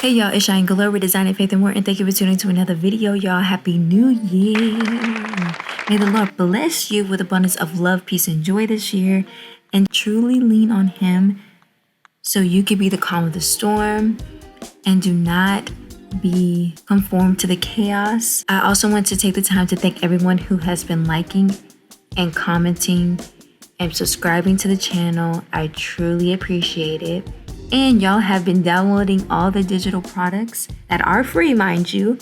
Hey y'all, it's Chy'Ann Galore, Designing Faith and More, and thank you for tuning to another video, y'all. Happy New Year! May the Lord bless you with abundance of love, peace, and joy this year, and truly lean on Him so you can be the calm of the storm and do not be conformed to the chaos. I also want to take the time to thank everyone who has been liking and commenting and subscribing to the channel. I truly appreciate it. And y'all have been downloading all the digital products that are free, mind you,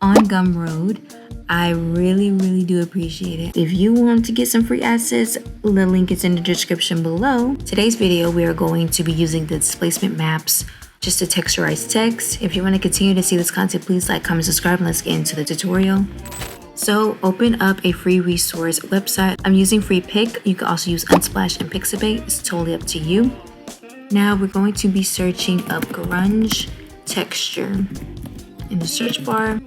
on Gumroad. I really do appreciate it. If you want to get some free assets, the link is in the description below. Today's video, we are going to be using the displacement maps just to texturize text. If you want to continue to see this content, please like, comment, subscribe, and let's get into the tutorial. So open up a free resource website. I'm using Free Pick. You can also use Unsplash and Pixabay. It's totally up to you. Now we're going to be searching up grunge texture in the search bar.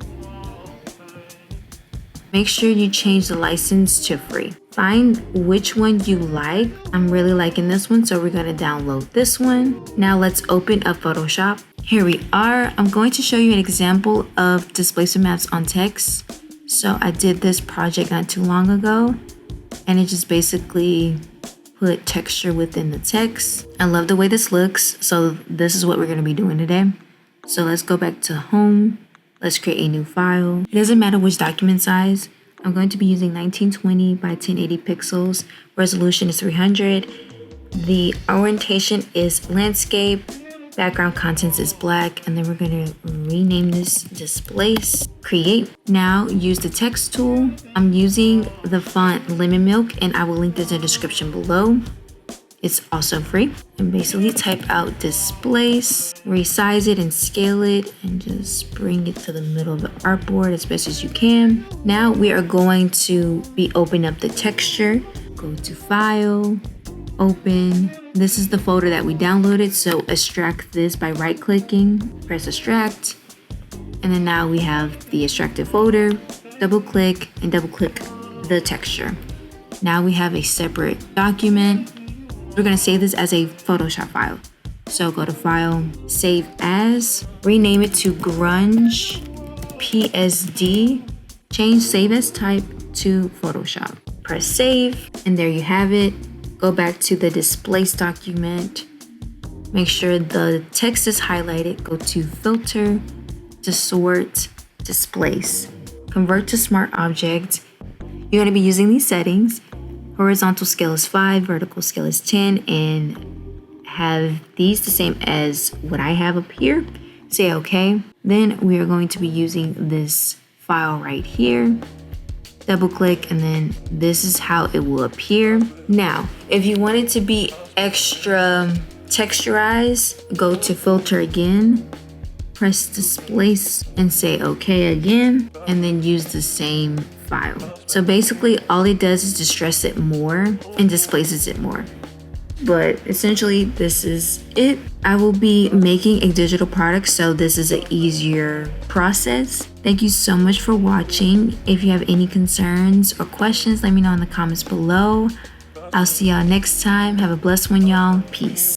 Make sure you change the license to free. Find which one you like. I'm really liking this one, so we're going to download this one. Now let's open up Photoshop. Here we are. I'm going to show you an example of displacement maps on text. So I did this project not too long ago, and it just basically put texture within the text. I love the way this looks, so this is what we're going to be doing today. So let's go back to home. Let's create a new file. It doesn't matter which document size. I'm going to be using 1920 by 1080 pixels. Resolution is 300. The orientation is landscape. Background contents is black, and then we're going to rename this displace. Create. Now use the text tool. I'm using the font Lemon Milk, and I will link this in the description below. It's also free. And basically type out displace, resize it and scale it, and just bring it to the middle of the artboard as best as you can. Now we are going to be opening up the texture. Go to File, Open. This is the folder that we downloaded, so extract this by right-clicking, press extract, and then now we have the extracted folder. Double-click and double-click the texture. Now we have a separate document. We're going to save this as a Photoshop file. So go to File, Save As, rename it to Grunge PSD, change Save As Type to Photoshop. Press Save, and there you have it. Go back to the displace document. Make sure the text is highlighted. Go to Filter, Distort, Displace. Convert to Smart Object. You're going to be using these settings. Horizontal scale is 5, vertical scale is 10, and have these the same as what I have up here. Say OK. Then we are going to be using this file right here. Double click, and then this is how it will appear. Now, if you want it to be extra texturized, go to Filter again, press Displace, and say OK again, and then use the same file. So basically, all it does is distress it more and displaces it more. But essentially, this is it. I will be making a digital product, so this is an easier process. Thank you so much for watching. If you have any concerns or questions, let me know in the comments below. I'll see y'all next time. Have a blessed one, y'all. Peace.